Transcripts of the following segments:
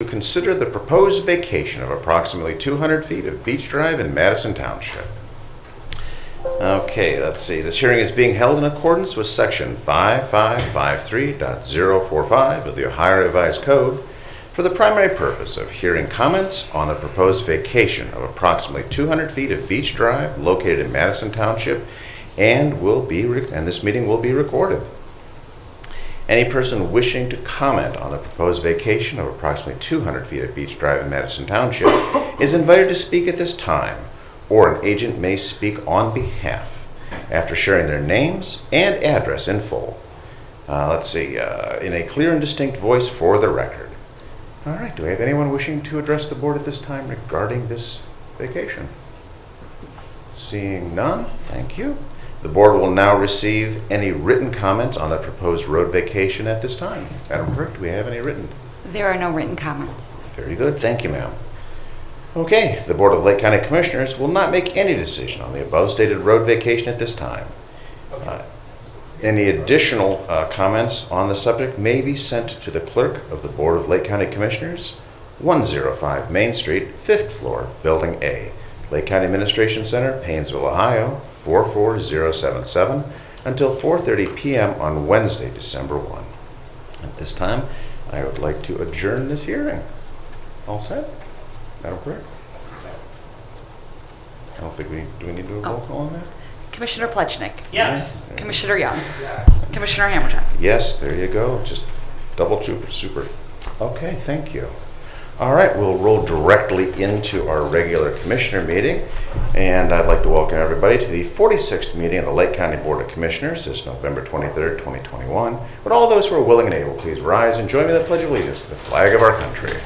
to consider the proposed vacation of approximately 200 feet of beach drive in Madison Township. Okay, let's see. This hearing is being held in accordance with Section 5553.045 of the Ohio Revised Code for the primary purpose of hearing comments on the proposed vacation of approximately 200 feet of beach drive located in Madison Township, and this meeting will be recorded. Any person wishing to comment on the proposed vacation of approximately 200 feet of beach drive in Madison Township is invited to speak at this time, or an agent may speak on behalf after sharing their names and address in full. In a clear and distinct voice for the record. All right, do we have anyone wishing to address the board at this time regarding this vacation? Seeing none, thank you. The board will now receive any written comments on the proposed road vacation at this time. Madam Clerk, do we have any written? There are no written comments. Very good, thank you, ma'am. Okay, the Board of Lake County Commissioners will not make any decision on the above stated road vacation at this time. Any additional comments on the subject may be sent to the clerk of the Board of Lake County Commissioners, 105 Main Street, 5th floor, Building A, Lake County Administration Center, Paynesville, Ohio, 44077, until 4:30 p.m. on Wednesday, December 1. At this time, I would like to adjourn this hearing. All set? Madam Clerk? I don't think do we need to do a roll call on that? Commissioner Plechnik. Yes. Commissioner Young. Yes. Commissioner Hammercheck. Yes, there you go. Just double super. Okay, thank you. All right, we'll roll directly into our regular commissioner meeting. And I'd like to welcome everybody to the 46th meeting of the Lake County Board of Commissioners. This November 23rd, 2021. Would all those who are willing and able please rise and join me in the Pledge of Allegiance to the flag of our country.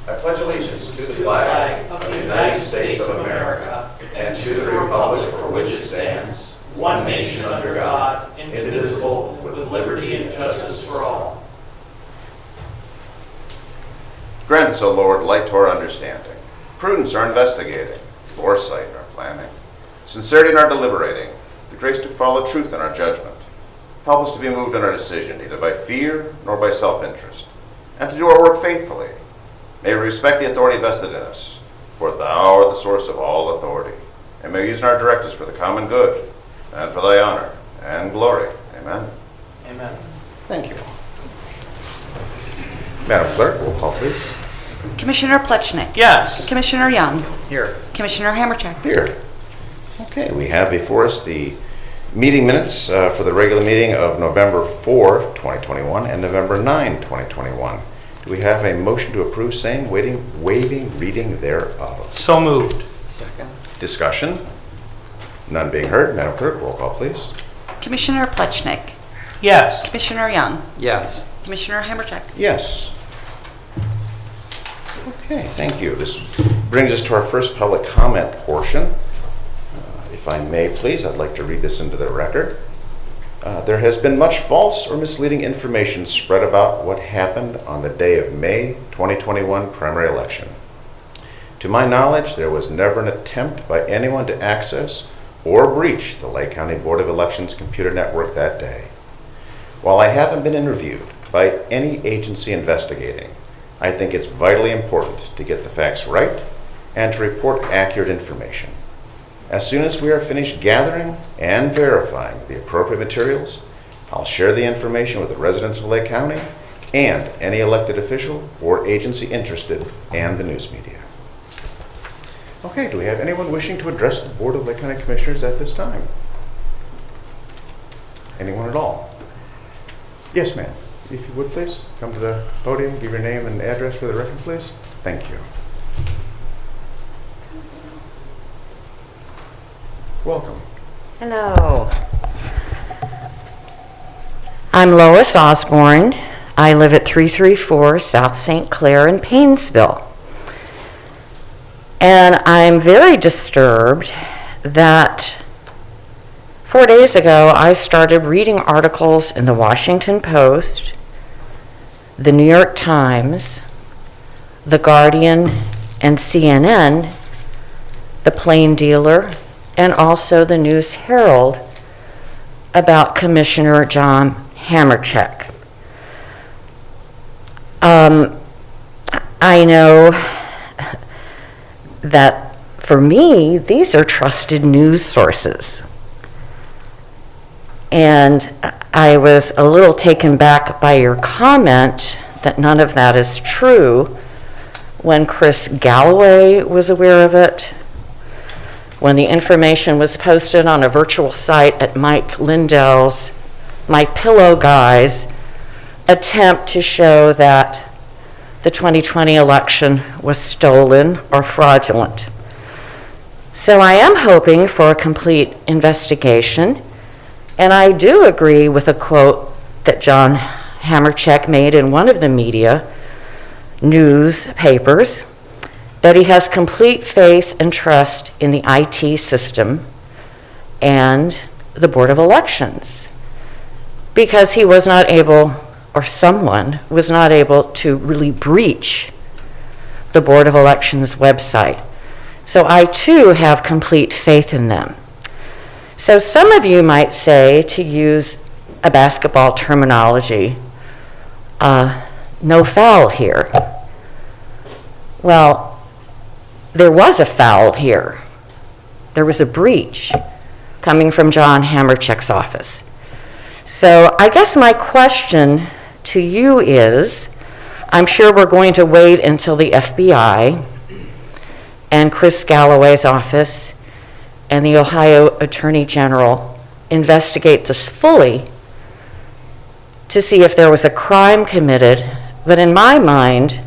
I pledge allegiance to the flag of the United States of America and to the republic for which it stands, one nation under God, indivisible, with liberty and justice for all. Grant us, O Lord, light to our understanding, prudence our investigating, foresight in our planning, sincerity in our deliberating, the grace to follow truth in our judgment. Help us to be moved in our decision, neither by fear nor by self-interest, and to do our work faithfully. May we respect the authority vested in us, for thou art the source of all authority, and may we use in our directives for the common good, and for thy honor and glory. Amen. Amen. Thank you. Madam Clerk, roll call, please. Commissioner Plechnik. Yes. Commissioner Young. Here. Commissioner Hammercheck. Here. Okay, we have before us the meeting minutes for the regular meeting of November 4, 2021 and November 9, 2021. Do we have a motion to approve same, waiving reading thereof? So moved. Second. Discussion? None being heard. Madam Clerk, roll call, please. Commissioner Plechnik. Yes. Commissioner Young. Yes. Commissioner Hammercheck. Yes. Okay, thank you. This brings us to our first public comment portion. If I may, please, I'd like to read this into the record. There has been much false or misleading information spread about what happened on the day of May 2021 primary election. To my knowledge, there was never an attempt by anyone to access or breach the Lake County Board of Elections computer network that day. While I haven't been interviewed by any agency investigating, I think it's vitally important to get the facts right and to report accurate information. As soon as we are finished gathering and verifying the appropriate materials, I'll share the information with the residents of Lake County and any elected official or agency interested and the news media. Okay, do we have anyone wishing to address the Board of Lake County Commissioners at this time? Anyone at all? Yes, ma'am. If you would, please, come to the podium, give your name and address for the record, please. Thank you. Welcome. Hello. I'm Lois Osborne. I live at 334 South St. Clair in Paynesville. And I'm very disturbed that 4 days ago I started reading articles in the Washington Post, the New York Times, the Guardian, and CNN, the Plain Dealer, and also the News Herald about Commissioner John Hammercheck. I know that for me, these are trusted news sources. And I was a little taken back by your comment that none of that is true when Chris Galloway was aware of it, when the information was posted on a virtual site at Mike Lindell's My Pillow Guy's attempt to show that the 2020 election was stolen or fraudulent. So I am hoping for a complete investigation, and I do agree with a quote that John Hamercheck made in one of the media newspapers, that he has complete faith and trust in the IT system and the Board of Elections, because he was not able, or someone was not able to really breach the Board of Elections website. So I too have complete faith in them. So some of you might say, to use a basketball terminology, no foul here. Well, there was a foul here. There was a breach coming from John Hamercheck's office. So I guess my question to you is, I'm sure we're going to wait until the FBI and Chris Galloway's office and the Ohio Attorney General investigate this fully to see if there was a crime committed. But in my mind,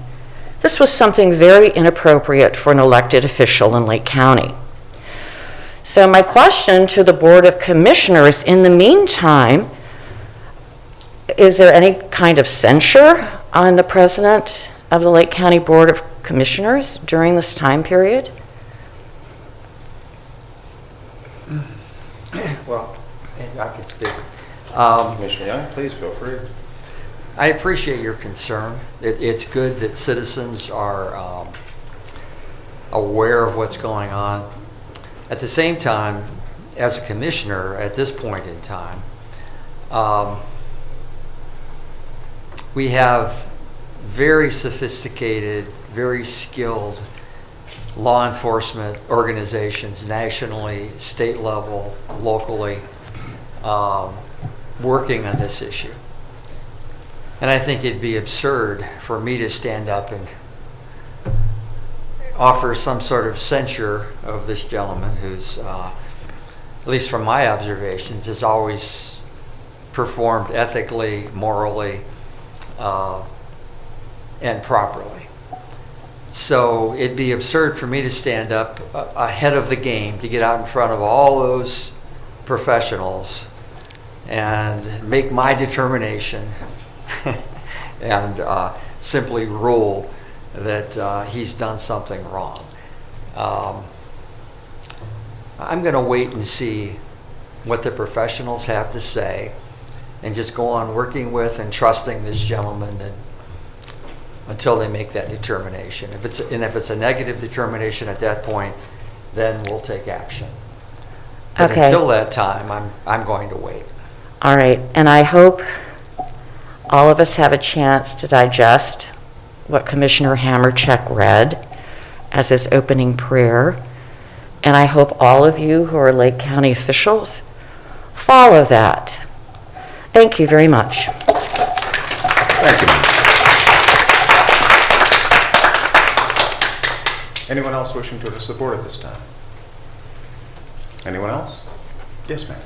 this was something very inappropriate for an elected official in Lake County. So my question to the Board of Commissioners, in the meantime, is there any kind of censure on the president of the Lake County Board of Commissioners during this time period? Well, maybe I can speak. Commissioner Young, please feel free. I appreciate your concern. It's good that citizens are aware of what's going on. At the same time, as a commissioner at this point in time, we have very sophisticated, very skilled law enforcement organizations, nationally, state level, locally, working on this issue. And I think it'd be absurd for me to stand up and offer some sort of censure of this gentleman who's, at least from my observations, has always performed ethically, morally, and properly. So it'd be absurd for me to stand up ahead of the game, to get out in front of all those professionals and make my determination and simply rule that he's done something wrong. I'm going to wait and see what the professionals have to say and just go on working with and trusting this gentleman until they make that determination. If it's a negative determination at that point, then we'll take action. But Okay. until that time, I'm going to wait. All right, and I hope all of us have a chance to digest what Commissioner Hamercheck read as his opening prayer. And I hope all of you who are Lake County officials follow that. Thank you very much. Thank you. Anyone else wishing to address the board at this time? Anyone else? Yes, ma'am.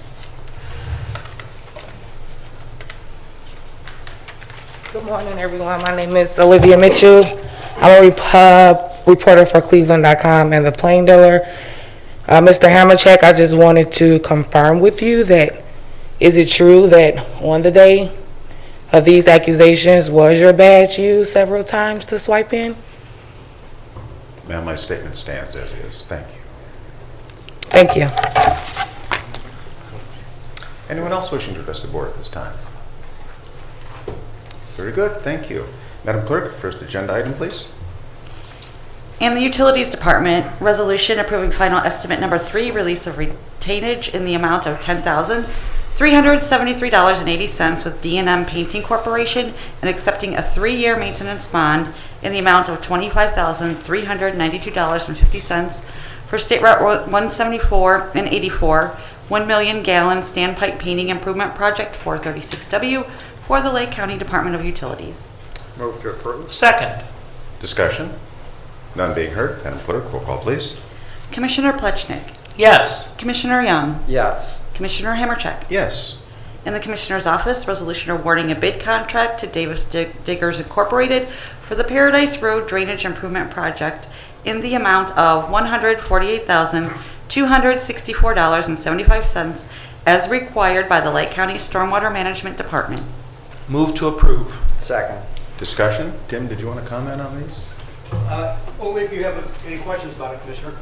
Good morning, everyone. My name is Olivia Mitchell. I'm a reporter for Cleveland.com and the Plain Dealer. Mr. Hamercheck, I just wanted to confirm with you that, is it true that on the day of these accusations was your badge used several times to swipe in? Ma'am, my statement stands as is. Thank you. Thank you. Anyone else wishing to address the board at this time? Very good, thank you. Madam Clerk, first agenda item, please. And the Utilities Department, resolution approving final estimate number 3, release of retainage in the amount of $10,000 $373.80 with D&M Painting Corporation and accepting a 3-year maintenance bond in the amount of $25,392.50 for State Route 174 and 84, 1 million gallon standpipe painting improvement project 436W for the Lake County Department of Utilities. Move to approve. Second. Discussion? None being heard. Madam Clerk, roll call, please. Commissioner Plechnik, Yes. Commissioner Young, Yes. Commissioner Hammercheck. Yes. In the Commissioner's Office, resolution awarding a bid contract to Davis Diggers Incorporated for the Paradise Road Drainage Improvement Project in the amount of $148,264.75 as required by the Lake County Stormwater Management Department. Move to approve. Second. Discussion? Tim, did you want to comment on these? Only if you have any questions about it, Commissioner.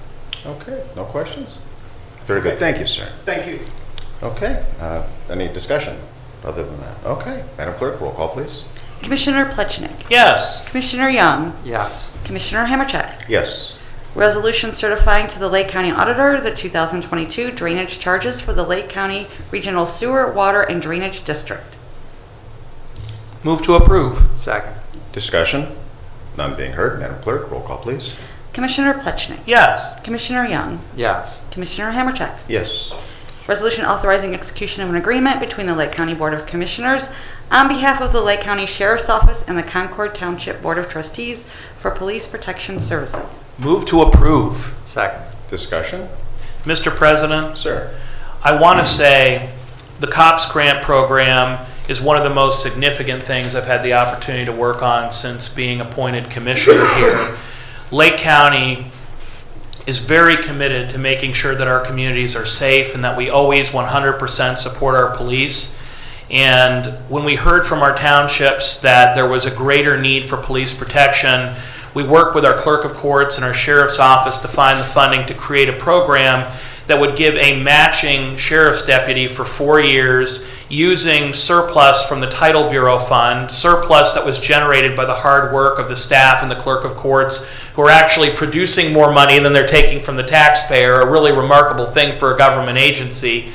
Okay, no questions? Very good. Thank you, sir. Thank you. Okay, any discussion other than that? Okay, Madam Clerk, roll call, please. Commissioner Plechnik, Yes. Commissioner Young, Yes. Commissioner Hammercheck. Yes. Resolution certifying to the Lake County Auditor the 2022 drainage charges for the Lake County Regional Sewer, Water, and Drainage District. Move to approve. Second. Discussion? None being heard. Madam Clerk, roll call, please. Commissioner Plechnik, Yes. Commissioner Young, Yes. Commissioner Hammercheck. Yes. Resolution authorizing execution of an agreement between the Lake County Board of Commissioners on behalf of the Lake County Sheriff's Office and the Concord Township Board of Trustees for police protection services. Move to approve. Second. Discussion? Mr. President, Sir. I want to say the COPS grant program is one of the most significant things I've had the opportunity to work on since being appointed commissioner here. Lake County is very committed to making sure that our communities are safe and that we always 100% support our police. And when we heard from our townships that there was a greater need for police protection, we worked with our clerk of courts and our sheriff's office to find the funding to create a program that would give a matching sheriff's deputy for 4 years using surplus from the Title Bureau Fund, surplus that was generated by the hard work of the staff and the clerk of courts who are actually producing more money than they're taking from the taxpayer, a really remarkable thing for a government agency.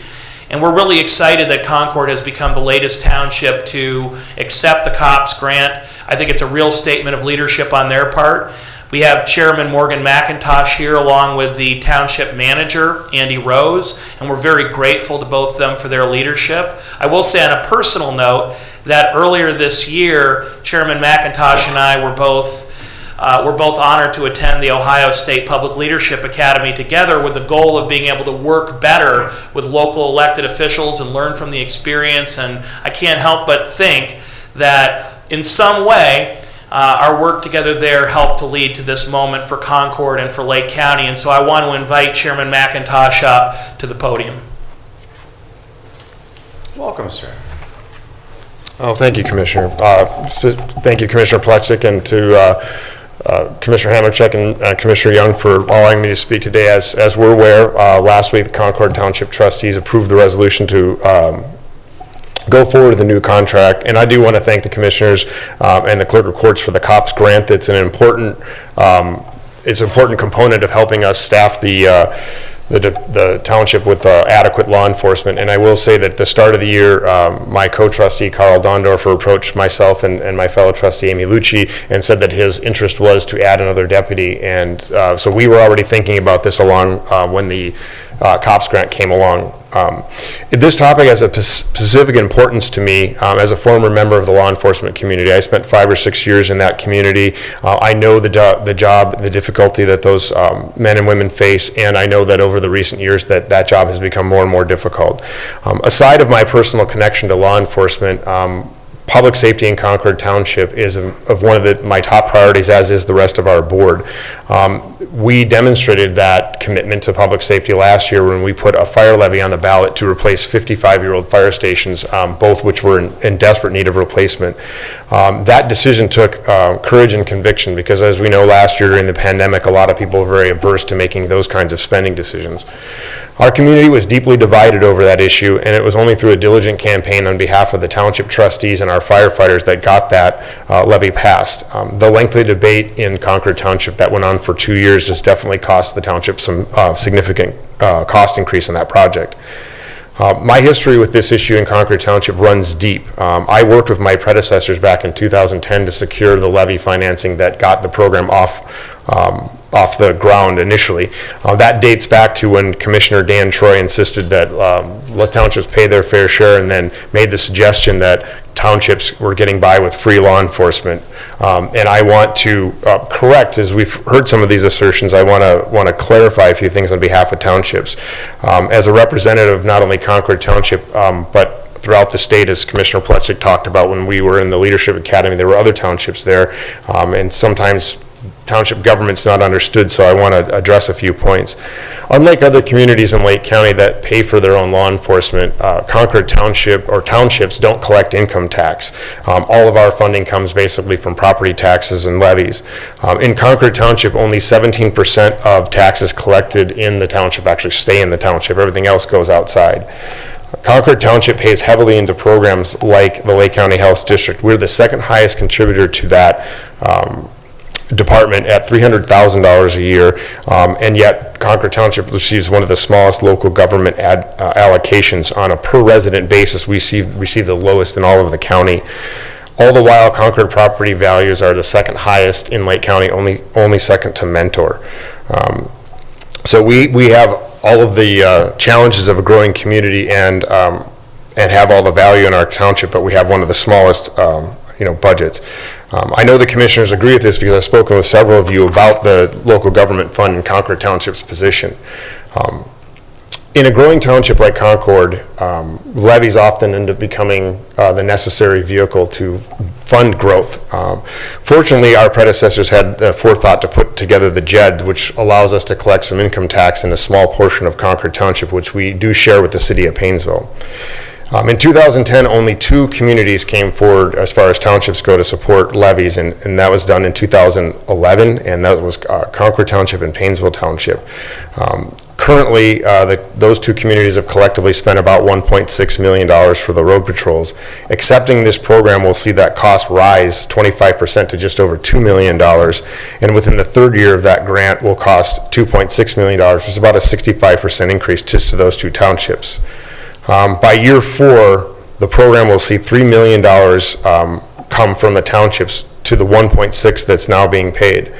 And we're really excited that Concord has become the latest township to accept the COPS grant. I think it's a real statement of leadership on their part. We have Chairman Morgan McIntosh here along with the township manager, Andy Rose, and we're very grateful to both of them for their leadership. I will say on a personal note that earlier this year, Chairman McIntosh and I were both honored to attend the Ohio State Public Leadership Academy together with the goal of being able to work better with local elected officials and learn from the experience. And I can't help but think that in some way, our work together there helped to lead to this moment for Concord and for Lake County. And so I want to invite Chairman McIntosh up to the podium. Welcome, sir. Oh, thank you, Commissioner. Thank you, Commissioner Plechnik, and to Commissioner Hammercheck and Commissioner Young for allowing me to speak today. As we're aware, last week the Concord Township Trustees approved the resolution to go forward with the new contract, and I do want to thank the commissioners and the clerk of courts for the COPS grant. That's an important component of helping us staff the township with adequate law enforcement. And I will say that at the start of the year, my co-trustee Carl Dondorfer approached myself and my fellow trustee Amy Lucci and said that his interest was to add another deputy. And so we were already thinking about this along when the COPS grant came along. This topic has a specific importance to me as a former member of the law enforcement community. I spent 5 or 6 years in that community. I know the job, the difficulty that those men and women face, and I know that over the recent years that job has become more and more difficult. Aside of my personal connection to law enforcement, public safety in Concord Township is of one of my top priorities, as is the rest of our board. We demonstrated that commitment to public safety last year when we put a fire levy on the ballot to replace 55-year-old fire stations, both which were in desperate need of replacement. That decision took courage and conviction because, as we know, last year during the pandemic, a lot of people were very averse to making those kinds of spending decisions. Our community was deeply divided over that issue, and it was only through a diligent campaign on behalf of the township trustees and our firefighters that got that levy passed. The lengthy debate in Concord Township that went on for 2 years has definitely cost the township some significant cost increase in that project. My history with this issue in Concord Township runs deep. I worked with my predecessors back in 2010 to secure the levy financing that got the program off the ground initially. That dates back to when Commissioner Dan Troy insisted that let townships pay their fair share, and then made the suggestion that townships were getting by with free law enforcement. And I want to correct, as we've heard some of these assertions, I want to clarify a few things on behalf of townships. As a representative of not only Concord Township, but throughout the state, as Commissioner Plechik talked about when we were in the Leadership Academy, there were other townships there, and sometimes township government's not understood, so I want to address a few points. Unlike other communities in Lake County that pay for their own law enforcement, Concord Township or townships don't collect income tax. All of our funding comes basically from property taxes and levies. In Concord Township, only 17% of taxes collected in the township actually stay in the township. Everything else goes outside. Concord Township pays heavily into programs like the Lake County Health District. We're the second highest contributor to that department at $300,000 a year, and yet Concord Township receives one of the smallest local government allocations on a per resident basis. We receive the lowest in all of the county. All the while, Concord property values are the second highest in Lake County, only second to Mentor. So we have all of the challenges of a growing community and have all the value in our township, but we have one of the smallest budgets. I know the commissioners agree with this because I've spoken with several of you about the local government fund and Concord Township's position. In a growing township like Concord, levies often end up becoming the necessary vehicle to fund growth. Fortunately, our predecessors had the forethought to put together the JED, which allows us to collect some income tax in a small portion of Concord Township, which we do share with the city of Painesville. In 2010, only 2 communities came forward as far as townships go to support levies, and that was done in 2011, and that was Concord Township and Painesville Township. Currently, those 2 communities have collectively spent about $1.6 million for the road patrols. Accepting this program will see that cost rise 25% to just over $2 million, and within the 3rd year of that grant will cost $2.6 million, which is about a 65% increase just to those 2 townships. By year 4, the program will see $3 million come from the townships to the 1.6 that's now being paid.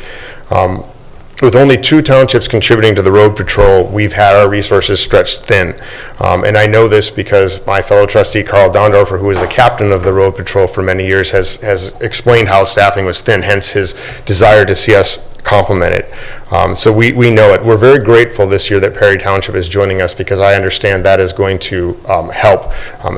With only 2 townships contributing to the road patrol, we've had our resources stretched thin. And I know this because my fellow trustee, Carl Dondorfer, who was the captain of the road patrol for many years, has explained how staffing was thin, hence his desire to see us complement it. So we know it. We're very grateful this year that Perry Township is joining us because I understand that is going to help.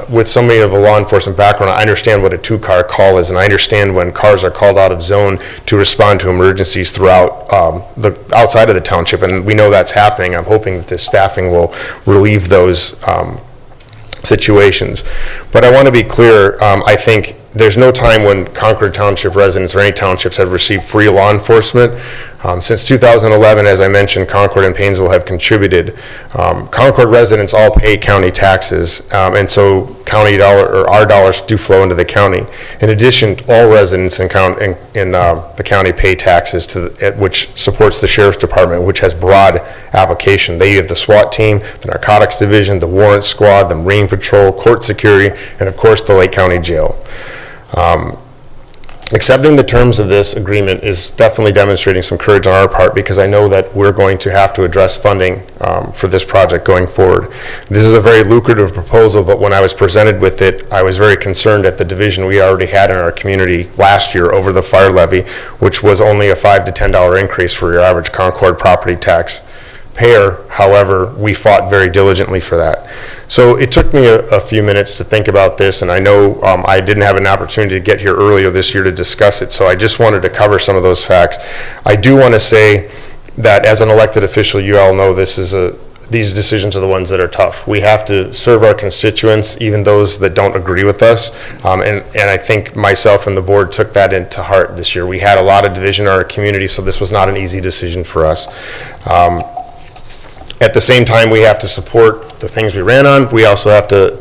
With somebody of a law enforcement background, I understand what a 2-car call is, and I understand when cars are called out of zone to respond to emergencies throughout the outside of the township, and we know that's happening. I'm hoping that this staffing will relieve those situations. But I want to be clear, I think there's no time when Concord Township residents or any townships have received free law enforcement. Since 2011, as I mentioned, Concord and Painesville have contributed. Concord residents all pay county taxes, and so our dollars do flow into the county. In addition, all residents in the county pay taxes which supports the Sheriff's Department, which has broad application. They have the SWAT team, the Narcotics Division, the Warrant Squad, the Marine Patrol, Court Security, and of course the Lake County Jail. Accepting the terms of this agreement is definitely demonstrating some courage on our part because I know that we're going to have to address funding for this project going forward. This is a very lucrative proposal, but when I was presented with it, I was very concerned at the division we already had in our community last year over the fire levy, which was only a $5 to $10 increase for your average Concord property tax payer. However, we fought very diligently for that. So it took me a few minutes to think about this, and I know I didn't have an opportunity to get here earlier this year to discuss it, so I just wanted to cover some of those facts. I do want to say that as an elected official, you all know these decisions are the ones that are tough. We have to serve our constituents, even those that don't agree with us, and I think myself and the board took that into heart this year. We had a lot of division in our community, so this was not an easy decision for us. At the same time, we have to support the things we ran on, we also have to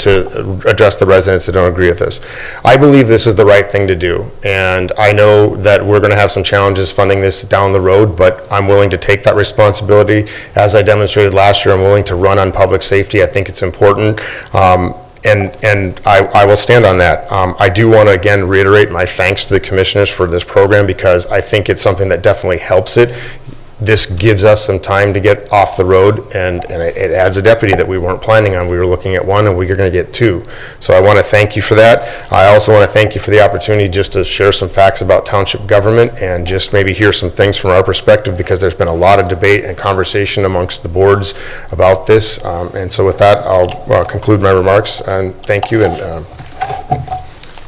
address the residents that don't agree with us. I believe this is the right thing to do, and I know that we're going to have some challenges funding this down the road, but I'm willing to take that responsibility. As I demonstrated last year, I'm willing to run on public safety. I think it's important. And I will stand on that. I do want to again reiterate my thanks to the commissioners for this program, because I think it's something that definitely helps it. This gives us some time to get off the road, and it adds a deputy that we weren't planning on. We were looking at one, and we're going to get two. So I want to thank you for that. I also want to thank you for the opportunity just to share some facts about township government and just maybe hear some things from our perspective, because there's been a lot of debate and conversation amongst the boards about this. And so with that, I'll conclude my remarks, and thank you. And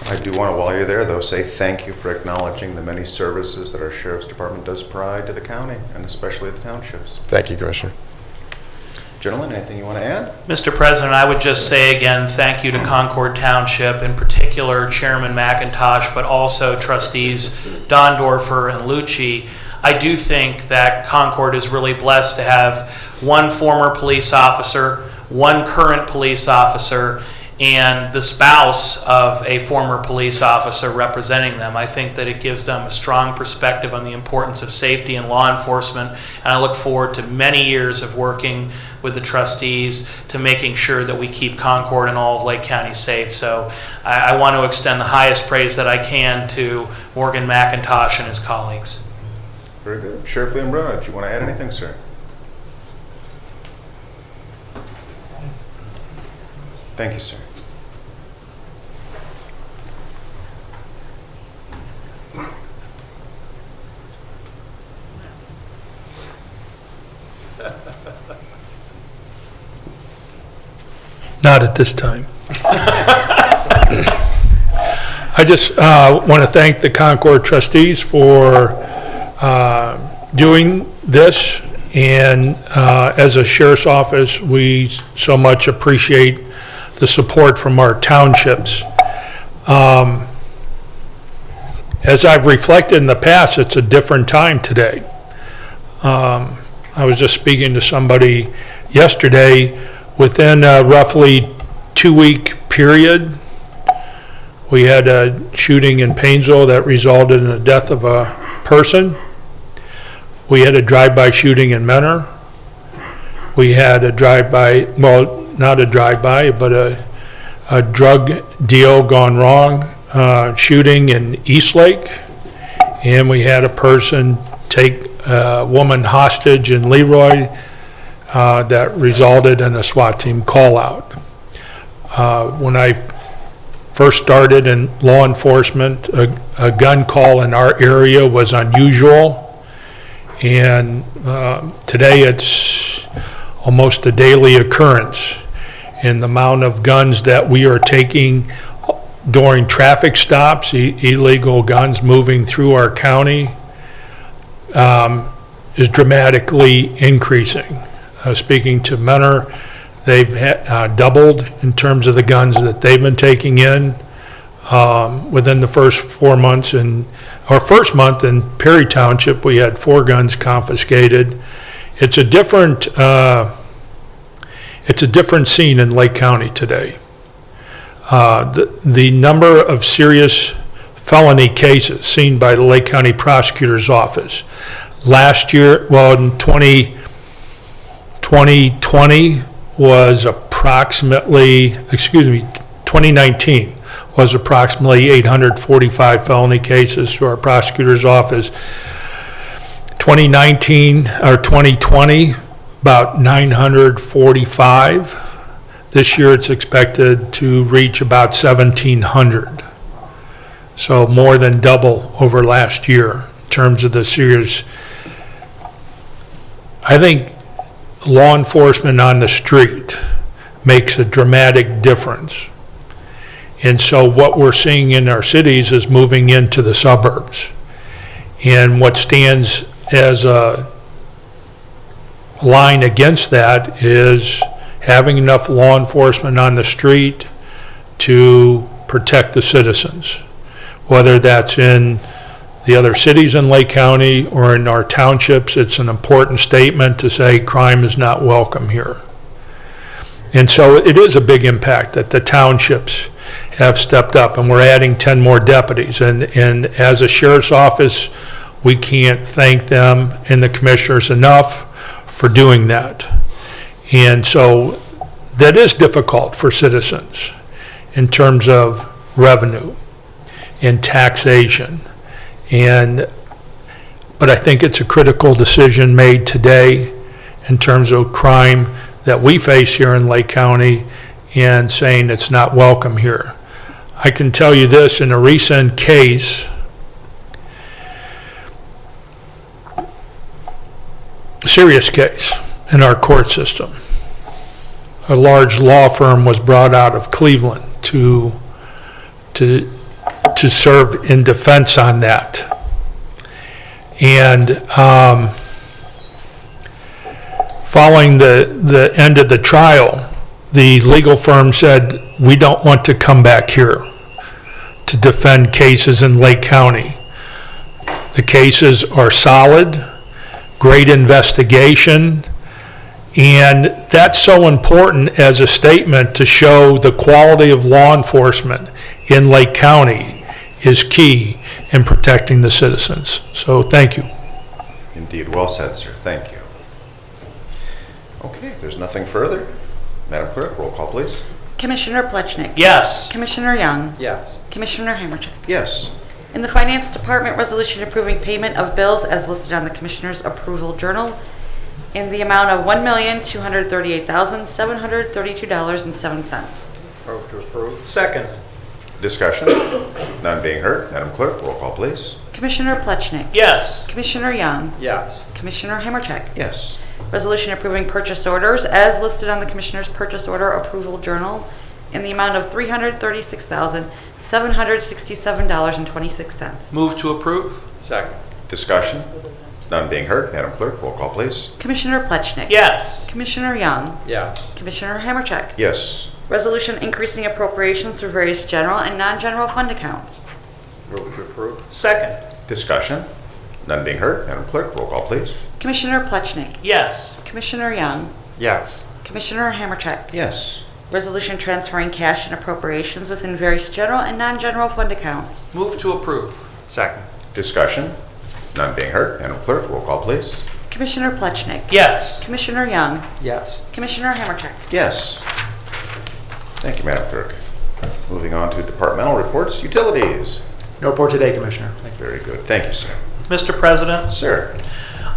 I do want to, while you're there, though, say thank you for acknowledging the many services that our Sheriff's Department does provide to the county, and especially the townships. thank you, Commissioner. Gentlemen, anything you want to add? Mr. President, I would just say again, thank you to Concord Township, in particular Chairman McIntosh, but also Trustees Dondorfer and Lucci. I do think that Concord is really blessed to have one former police officer, one current police officer, and the spouse of a former police officer representing them. I think that it gives them a strong perspective on the importance of safety and law enforcement, and I look forward to many years of working with the trustees to making sure that we keep Concord and all of Lake County safe. So I want to extend the highest praise that I can to Morgan McIntosh and his colleagues. Very good. Sheriff Liam Brunner, do you want to add anything, sir? Thank you, sir. Not at this time. I just want to thank the Concord trustees for doing this, and as a sheriff's office, we so much appreciate the support from our townships. As I've reflected in the past, it's a different time today. I was just speaking to somebody yesterday. Within a roughly 2-week period, we had a shooting in Painesville that resulted in the death of a person. We had a drive-by shooting in Menor. We had a drive-by, well, not a drive-by, but a drug deal gone wrong, shooting in Eastlake. And we had a person take a woman hostage in Leroy that resulted in a SWAT team call-out. When I first started in law enforcement, a gun call in our area was unusual, and today it's almost a daily occurrence. And the amount of guns that we are taking during traffic stops, illegal guns moving through our county, is dramatically increasing. Speaking to Menor, they've doubled in terms of the guns that they've been taking in within the first 4 months. In our first month in Perry Township, we had 4 guns confiscated. It's a different scene in Lake County today. The number of serious felony cases seen by the Lake County Prosecutor's Office last year, well, in 2020 was approximately, 2019 was approximately 845 felony cases to our prosecutor's office. 2019 or 2020, about 945. This year it's expected to reach about 1,700. So more than double over last year in terms of the serious. I think law enforcement on the street makes a dramatic difference. And so what we're seeing in our cities is moving into the suburbs. And what stands as a line against that is having enough law enforcement on the street to protect the citizens, whether that's in the other cities in Lake County or in our townships. It's an important statement to say crime is not welcome here. And so it is a big impact that the townships have stepped up, and we're adding 10 more deputies. And as a sheriff's office, we can't thank them and the commissioners enough for doing that. And so that is difficult for citizens in terms of revenue and taxation. But I think it's a critical decision made today in terms of crime that we face here in Lake County and saying it's not welcome here. I can tell you this, in a recent case, serious case in our court system, a large law firm was brought out of Cleveland to serve in defense on that. And following the end of the trial, the legal firm said, we don't want to come back here to defend cases in Lake County. The cases are solid, great investigation, and that's so important as a statement to show the quality of law enforcement in Lake County is key in protecting the citizens. So thank you. Indeed, well said, sir. Thank you. Okay, if there's nothing further, Madam Clerk, roll call, please. Commissioner Plechnik. Yes. Commissioner Young. Yes. Commissioner Hammercheck. Yes. In the Finance Department, resolution approving payment of bills as listed on the Commissioner's Approval Journal in the amount of $1,238,732.07. Move to approve. Second. Discussion? None being heard. Madam Clerk, roll call, please. Commissioner Plechnik. Yes. Commissioner Young. Yes. Commissioner Hammercheck. Yes. Resolution approving purchase orders as listed on the Commissioner's Purchase Order Approval Journal in the amount of $336,767.26. Move to approve. Second. Discussion? None being heard. Madam Clerk, roll call, please. Commissioner Plechnik. Yes. Commissioner Young. Yes. Commissioner Hammercheck. Yes. Resolution increasing appropriations for various general and non-general fund accounts. Move to approve. Second. Discussion? None being heard. Madam Clerk, roll call, please. Commissioner Plechnik. Yes. Commissioner Young. Yes. Commissioner Hammercheck. Yes. Resolution transferring cash and appropriations within various general and non-general fund accounts. Move to approve. Second. Discussion? None being heard. Madam Clerk, roll call, please. Commissioner Plechnik. Yes. Commissioner Young. Yes. Commissioner Hammercheck. Yes. Thank you, Madam Clerk. Moving on to departmental reports. Utilities. No report today, Commissioner. Thank you. Very good. Thank you, sir. Mr. President, Sir.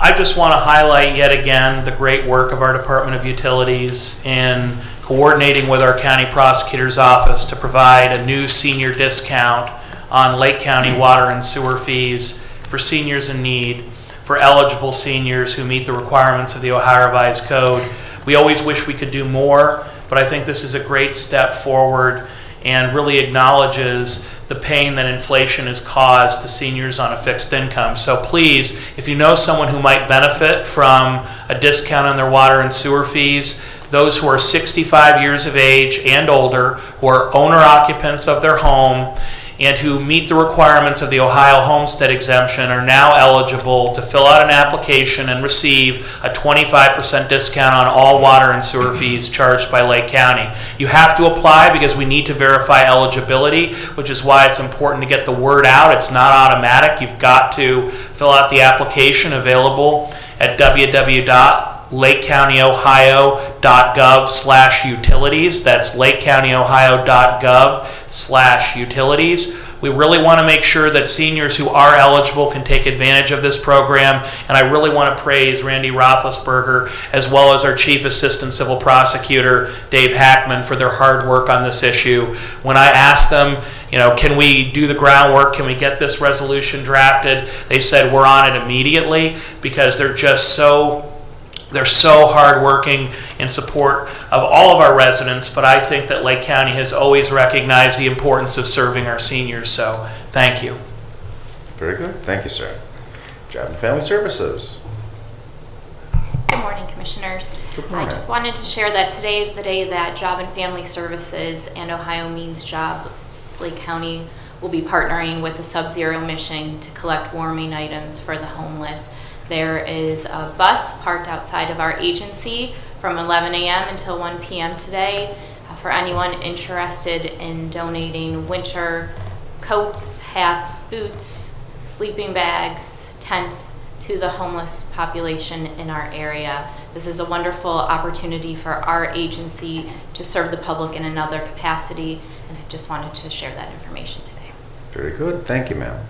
I just want to highlight yet again the great work of our Department of Utilities in coordinating with our County Prosecutor's Office to provide a new senior discount on Lake County water and sewer fees for seniors in need, for eligible seniors who meet the requirements of the Ohio Revised Code. We always wish we could do more, but I think this is a great step forward and really acknowledges the pain that inflation has caused to seniors on a fixed income. So please, if you know someone who might benefit from a discount on their water and sewer fees, those who are 65 years of age and older, who are owner occupants of their home, and who meet the requirements of the Ohio Homestead Exemption are now eligible to fill out an application and receive a 25% discount on all water and sewer fees charged by Lake County. You have to apply because we need to verify eligibility, which is why it's important to get the word out. It's not automatic. You've got to fill out the application available at www.lakecountyohio.gov/utilities. That's lakecountyohio.gov/utilities. We really want to make sure that seniors who are eligible can take advantage of this program, and I really want to praise Randy Roethlisberger as well as our Chief Assistant Civil Prosecutor Dave Hackman for their hard work on this issue. When I asked them, can we do the groundwork, can we get this resolution drafted, they said we're on it immediately because they're so hardworking in support of all of our residents, but I think that Lake County has always recognized the importance of serving our seniors, so thank you. Very good. Thank you, sir. Job and Family Services. Good morning, Commissioners. Good morning. I just wanted to share that today is the day that Job and Family Services and Ohio Means Jobs Lake County will be partnering with the Sub-Zero mission to collect warming items for the homeless. There is a bus parked outside of our agency from 11 a.m. until 1 p.m. today for anyone interested in donating winter coats, hats, boots, sleeping bags, tents to the homeless population in our area. This is a wonderful opportunity for our agency to serve the public in another capacity, and I just wanted to share that information today. Very good. Thank you, ma'am.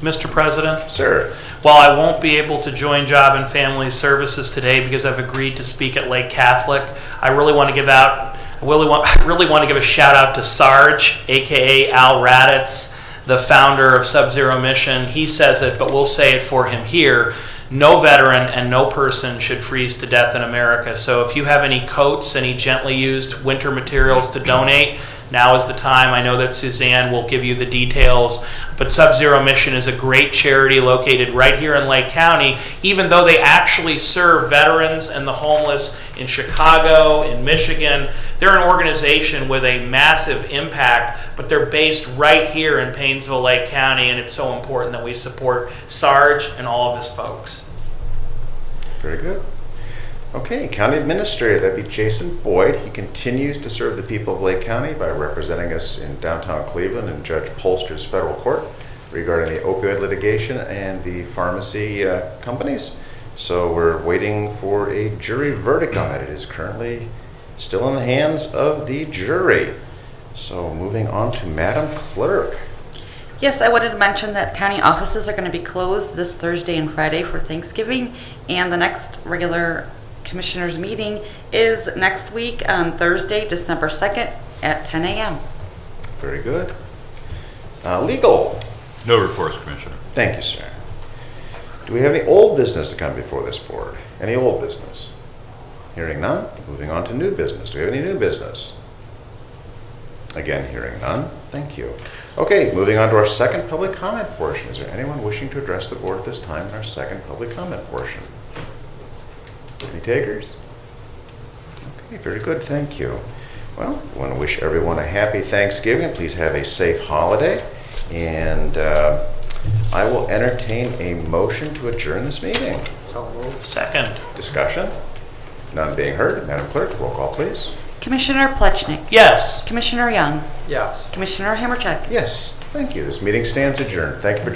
Mr. President, Sir. while I won't be able to join Job and Family Services today because I've agreed to speak at Lake Catholic, I really want to give a shout out to Sarge, aka Al Raditz, the founder of Sub-Zero Mission. He says it, but we'll say it for him here. No veteran and no person should freeze to death in America. So if you have any coats, any gently used winter materials to donate, now is the time. I know that Suzanne will give you the details, but Sub-Zero Mission is a great charity located right here in Lake County, even though they actually serve veterans and the homeless in Chicago, in Michigan. They're an organization with a massive impact, but they're based right here in Painesville, Lake County, and it's so important that we support Sarge and all of his folks. Very good. Okay, County Administrator, that'd be Jason Boyd. He continues to serve the people of Lake County by representing us in downtown Cleveland in Judge Polster's federal court regarding the opioid litigation and the pharmacy companies. So we're waiting for a jury verdict on that. It is currently still in the hands of the jury. So moving on to Madam Clerk. Yes, I wanted to mention that county offices are going to be closed this Thursday and Friday for Thanksgiving, and the next regular commissioners meeting is next week on Thursday, December 2nd at 10 a.m. Very good. Legal. No reports, Commissioner. Thank you, sir. Do we have any old business to come before this board? Any old business? Hearing none, moving on to new business. Do we have any new business? Again, hearing none. Thank you. Okay, moving on to our second public comment portion. Is there anyone wishing to address the board at this time in our second public comment portion? Any takers? Okay, very good. Thank you. Well, I want to wish everyone a happy Thanksgiving. Please have a safe holiday. And I will entertain a motion to adjourn this meeting. Second. Discussion? None being heard. Madam Clerk, roll call, please. Commissioner Plechnik. Yes. Commissioner Young. Yes. Commissioner Hammercheck. Yes, thank you. This meeting stands adjourned. Thank you for joining.